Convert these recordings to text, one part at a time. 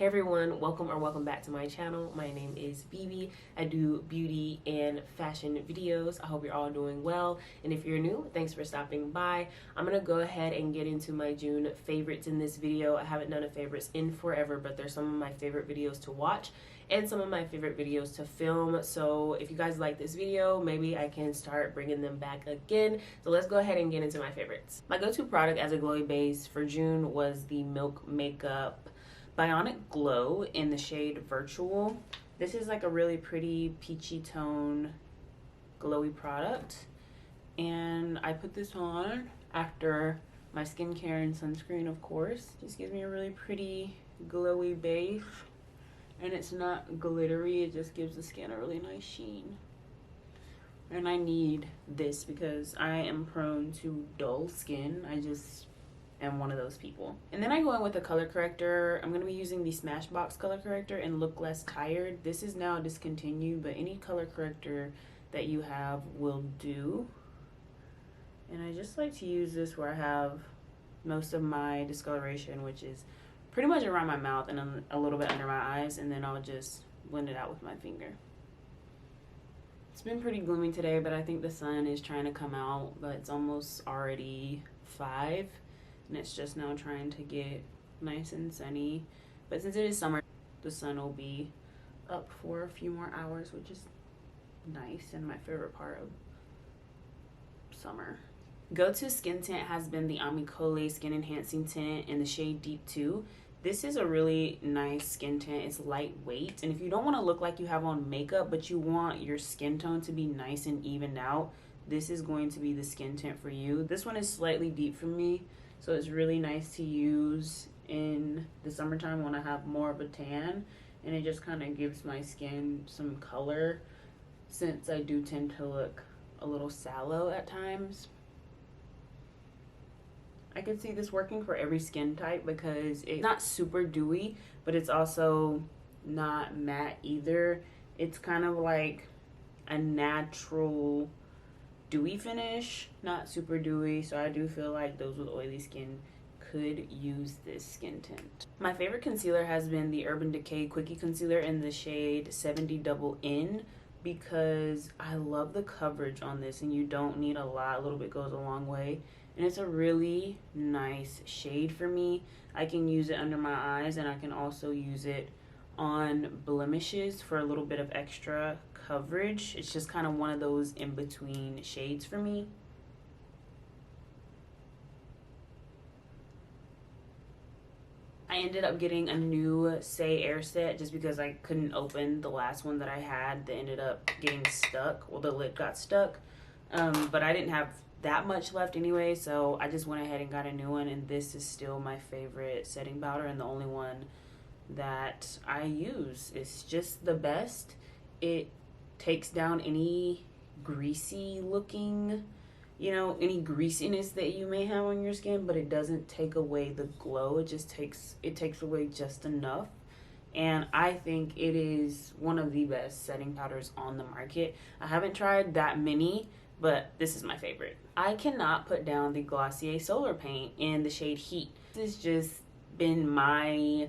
Hey everyone, welcome back to my channel. My name is BB. I do beauty and fashion videos. I hope you're all doing well. And if you're new, thanks for stopping by. I'm gonna go ahead and get into my June favorites in this video. I haven't done a favorites in forever, but they're some of my favorite videos to watch and some of my favorite videos to film. So if you guys like this video, maybe I can start bringing them back again. So let's go ahead and get into my favorites. My go-to product as a glowy base for June was the Milk Makeup Bionic Glow in the shade Virtual. This is like a really pretty peachy tone glowy product, and I put this on after my skincare and sunscreen, of course. Just gives me a really pretty glowy base, and it's not glittery. It just gives the skin a really nice sheen, and I need this because I am prone to dull skin. I just am one of those people. And then I go in with a color corrector. I'm going to be using the Smashbox color corrector in Look Less Tired. This is now discontinued, but any color corrector that you have will do. And I just like to use this where I have most of my discoloration, which is pretty much around my mouth and a little bit under my eyes, and then I'll just blend it out with my finger. It's been pretty gloomy today, but I think the sun is trying to come out, but it's almost already 5. And it's just now trying to get nice and sunny. But since it is summer, the sun will be up for a few more hours, which is nice and my favorite part of summer. Go-to skin tint has been the Amicole Skin Enhancing Tint in the shade Deep 2. This is a really nice skin tint. It's lightweight, and if you don't want to look like you have on makeup, but you want your skin tone to be nice and evened out, this is going to be the skin tint for you. This one is slightly deep for me, so it's really nice to use in the summertime when I have more of a tan, and it just kind of gives my skin some color since I do tend to look a little sallow at times. I could see this working for every skin type because it's not super dewy, but it's also not matte either. It's kind of like a natural dewy finish, not super dewy, so I do feel like those with oily skin could use this skin tint. My favorite concealer has been the Urban Decay Quickie Concealer in the shade 70 Double N because I love the coverage on this, and you don't need a lot. A little bit goes a long way, and it's a really nice shade for me. I can use it under my eyes, and I can also use it on blemishes for a little bit of extra coverage. It's just kind of one of those in between shades for me. I ended up getting a new Saie Air set just because I couldn't open the last one that I had that ended up getting stuck. Well, the lid got stuck, but I didn't have that much left anyway, so I just went ahead and got a new one, and this is still my favorite setting powder and the only one that I use. It's just the best. It takes down any greasy looking, any greasiness that you may have on your skin, but it doesn't take away the glow. It takes away just enough. And I think it is one of the best setting powders on the market. I haven't tried that many, but this is my favorite. I cannot put down the Glossier Solar Paint in the shade Heat. This has just been my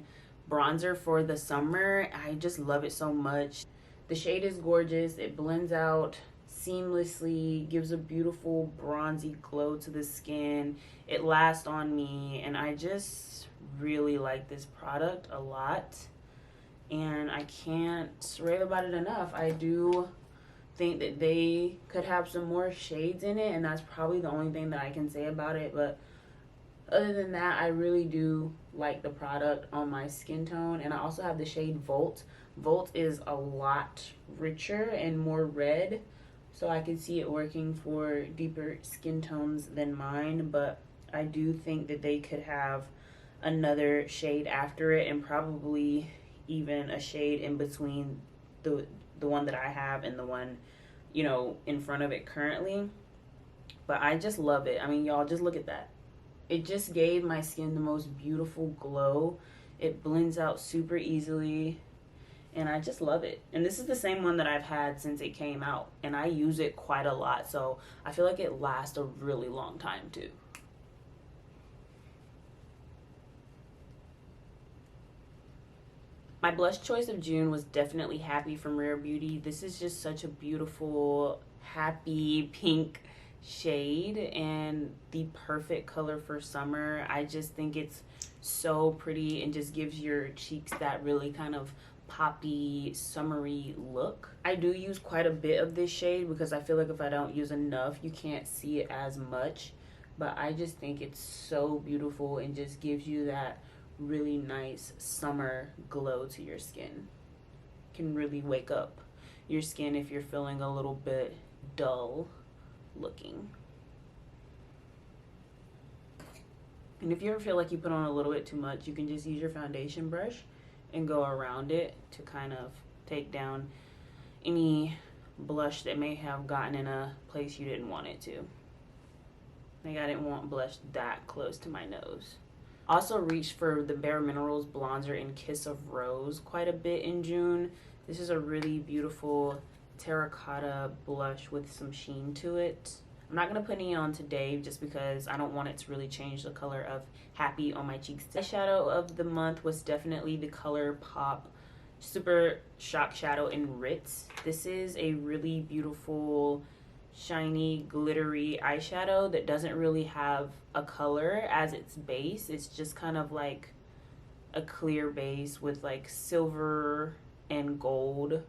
bronzer for the summer. I just love it so much. The shade is gorgeous. It blends out seamlessly, gives a beautiful bronzy glow to the skin. It lasts on me, and I just really like this product a lot, and I can't rave about it enough. I do think that they could have some more shades in it, and that's probably the only thing that I can say about it, but other than that, I really do like the product on my skin tone. And I also have the shade Volt. Volt is a lot richer and more red, so I can see it working for deeper skin tones than mine, but I do think that they could have another shade after it, and probably even a shade in between the one that I have and the one, in front of it currently. But I just love it. I mean, y'all, just look at that. It just gave my skin the most beautiful glow. It blends out super easily, and I just love it. And this is the same one that I've had since it came out, and I use it quite a lot, so I feel like it lasts a really long time too. My blush choice of June was definitely Happy from Rare Beauty. This is just such a beautiful, happy pink shade and the perfect color for summer. I just think it's so pretty and just gives your cheeks that really kind of poppy, summery look. I do use quite a bit of this shade because I feel like if I don't use enough, you can't see it as much. But I just think it's so beautiful and just gives you that really nice summer glow to your skin. Can really wake up your skin if you're feeling a little bit dull looking. And if you ever feel like you put on a little bit too much, you can just use your foundation brush and go around it to kind of take down any blush that may have gotten in a place you didn't want it to. Like, I didn't want blush that close to my nose. Also reached for the Bare Minerals bronzer in Kiss of Rose quite a bit in June. This is a really beautiful terracotta blush with some sheen to it. I'm not going to put any on today just because I don't want it to really change the color of Happy on my cheeks. The eyeshadow of the month was definitely the ColourPop Super Shock Shadow in Ritz. This is a really beautiful, shiny, glittery eyeshadow that doesn't really have a color as its base. It's just kind of like a clear base with like silver and gold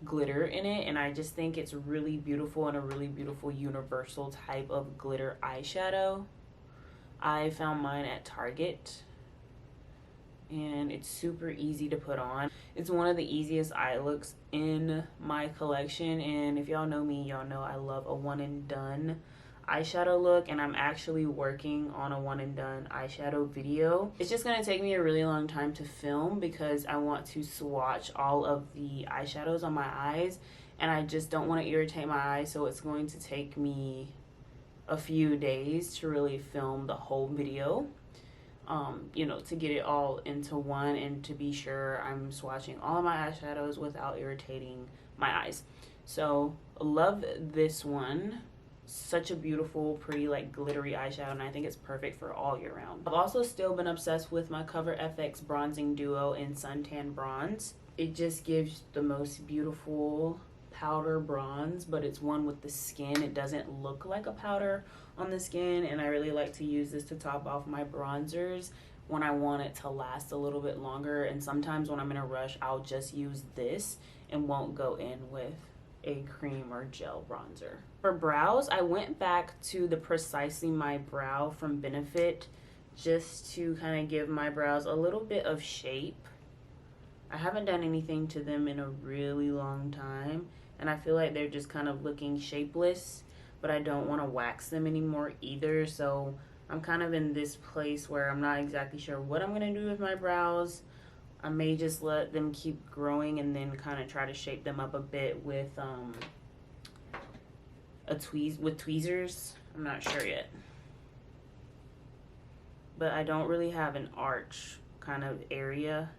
glitter in it, and I just think it's really beautiful and a really beautiful universal type of glitter eyeshadow. I found mine at Target and it's super easy to put on. It's one of the easiest eye looks in my collection, and if y'all know me, y'all know I love a one and done eyeshadow look, and I'm actually working on a one and done eyeshadow video. It's just gonna take me a really long time to film because I want to swatch all of the eyeshadows on my eyes, and I just don't want to irritate my eyes, so it's going to take me a few days to really film the whole video. You know, to get it all into one and to be sure I'm swatching all of my eyeshadows without irritating my eyes. So love this one. Such a beautiful, pretty, like glittery eyeshadow, and I think it's perfect for all year round. I've also still been obsessed with my Cover FX bronzing duo in Suntan Bronze. It just gives the most beautiful powder bronze, but it's one with the skin. It doesn't look like a powder on the skin, and I really like to use this to top off my bronzers when I want it to last a little bit longer. And sometimes when I'm in a rush, I'll just use this and won't go in with a cream or gel bronzer. For brows, I went back to the Precisely My Brow from Benefit just to kind of give my brows a little bit of shape. I haven't done anything to them in a really long time, and I feel like they're just kind of looking shapeless, but I don't want to wax them anymore either, so I'm kind of in this place where I'm not exactly sure what I'm going to do with my brows. I may just let them keep growing and then kind of try to shape them up a bit with tweezers. I'm not sure yet. But I don't really have an arch kind of area,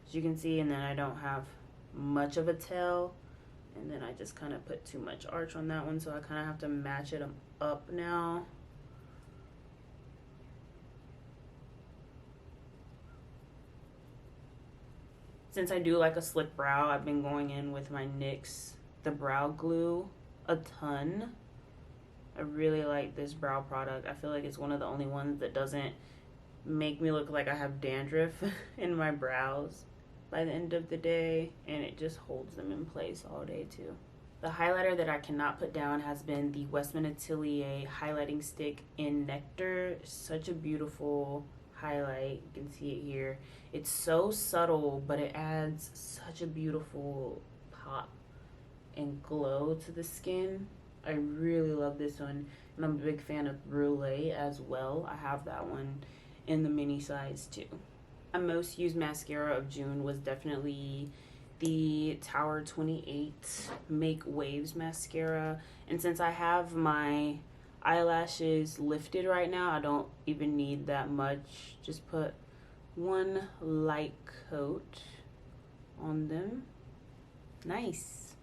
as you can see, and then I don't have much of a tail, and then I just kind of put too much arch on that one, so I kind of have to match it up now. Since I do like a slick brow, I've been going in with my NYX, the brow glue, a ton. I really like this brow product. I feel like it's one of the only ones that doesn't make me look like I have dandruff in my brows by the end of the day, and it just holds them in place all day too. The highlighter that I cannot put down has been the Westman Atelier highlighting stick in Nectar. Such a beautiful highlight. You can see it here. It's so subtle, but it adds such a beautiful pop and glow to the skin. I really love this one, and I'm a big fan of Brulee as well. I have that one in the mini size too. My most used mascara of June was definitely the Tower 28 Make Waves mascara, and since I have my eyelashes lifted right now, I don't even need that much. Just put one light coat on them. Nice.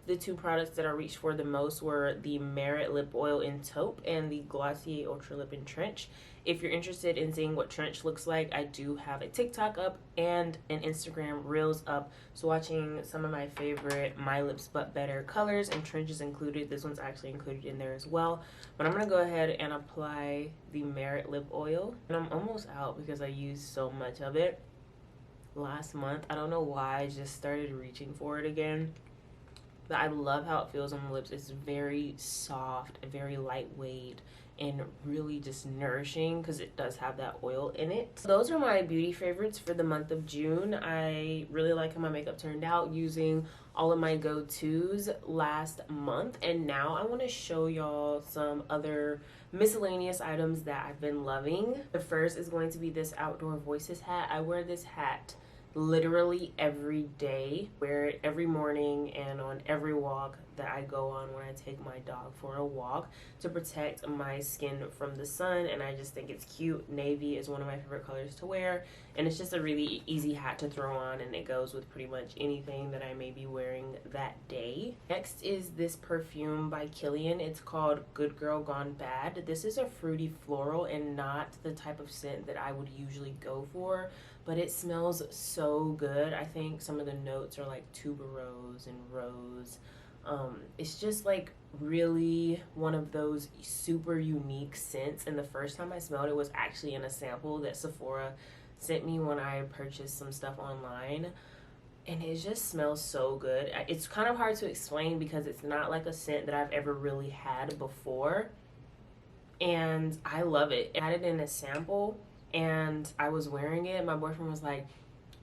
the two products that I reached for the most were the Merit Lip Oil in Taupe and the Glossier Ultra Lip in Trench. If you're interested in seeing what Trench looks like, I do have a TikTok up and an Instagram Reels up. So watching some of my favorite My Lips But Better colors, and Trench is included. This one's actually included in there as well. But I'm going to go ahead and apply the Merit Lip Oil. And I'm almost out because I used so much of it last month. I don't know why I just started reaching for it again. But I love how it feels on the lips. It's very soft, very lightweight, and really just nourishing because it does have that oil in it. Those are my beauty favorites for the month of June. I really like how my makeup turned out using all of my go-tos last month, and now I want to show y'all some other miscellaneous items that I've been loving. The first is going to be this Outdoor Voices hat. I wear this hat literally every day. Wear it every morning and on every walk that I go on when I take my dog for a walk to protect my skin from the sun, and I just think it's cute. Navy is one of my favorite colors to wear, and it's just a really easy hat to throw on, and it goes with pretty much anything that I may be wearing that day. Next is this perfume by Kilian. It's called Good Girl Gone Bad. This is a fruity floral and not the type of scent that I would usually go for, but it smells so good. I think some of the notes are like tuberose and rose. It's just like really one of those super unique scents, and the first time I smelled it was actually in a sample that Sephora sent me when I purchased some stuff online, and it just smells so good. It's kind of hard to explain because it's not like a scent that I've ever really had before, and I love it. I had it in a sample and I was wearing it. My boyfriend was like,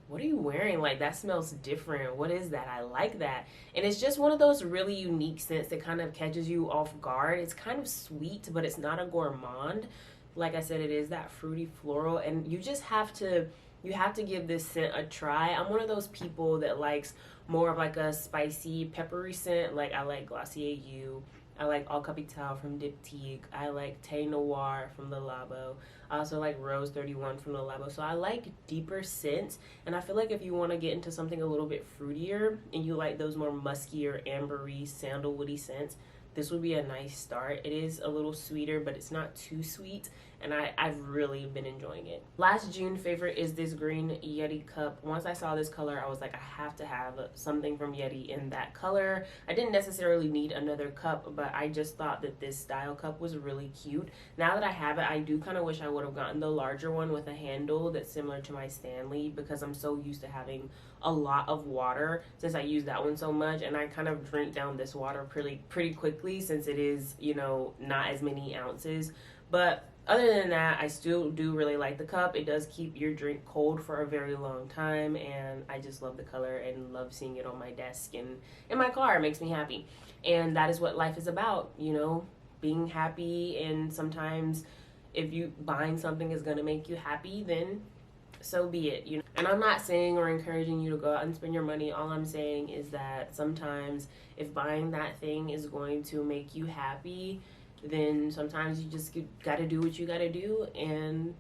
"What are you wearing? Like, that smells different. What is that? I like that." And it's just one of those really unique scents that kind of catches you off guard. It's kind of sweet, but it's not a gourmand. Like I said, it is that fruity floral, and you just have to give this scent a try. I'm one of those people that likes more of like a spicy, peppery scent. Like, I like Glossier U. I like Au Capital from Diptyque. I like Thé Noir from Le Labo. I also like Rose 31 from Le Labo. So I like deeper scents, and I feel like if you want to get into something a little bit fruitier and you like those more muskier, ambery, sandalwoody scents, this would be a nice start. It is a little sweeter, but it's not too sweet, and I've really been enjoying it. Last June favorite is this green Yeti cup. Once I saw this color, I was like, I have to have something from Yeti in that color. I didn't necessarily need another cup, but I just thought that this style cup was really cute. Now that I have it, I do kind of wish I would have gotten the larger one with a handle that's similar to my Stanley, because I'm so used to having a lot of water since I use that one so much, and I kind of drink down this water pretty quickly since it is, you know, not as many ounces. But other than that, I still do really like the cup. It does keep your drink cold for a very long time, and I just love the color and love seeing it on my desk and in my car. It makes me happy, and that is what life is about, you know, being happy. And sometimes if you buying something is going to make you happy, then so be it, you know. And I'm not saying or encouraging you to go out and spend your money. All I'm saying is that sometimes if buying that thing is going to make you happy, then sometimes you just gotta do what you gotta do. And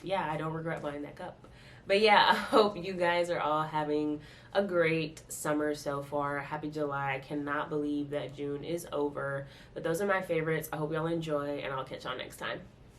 yeah, I don't regret buying that cup. But yeah, I hope you guys are all having a great summer so far. Happy July. I cannot believe that June is over. But those are my favorites. I hope y'all enjoy, and I'll catch y'all next time.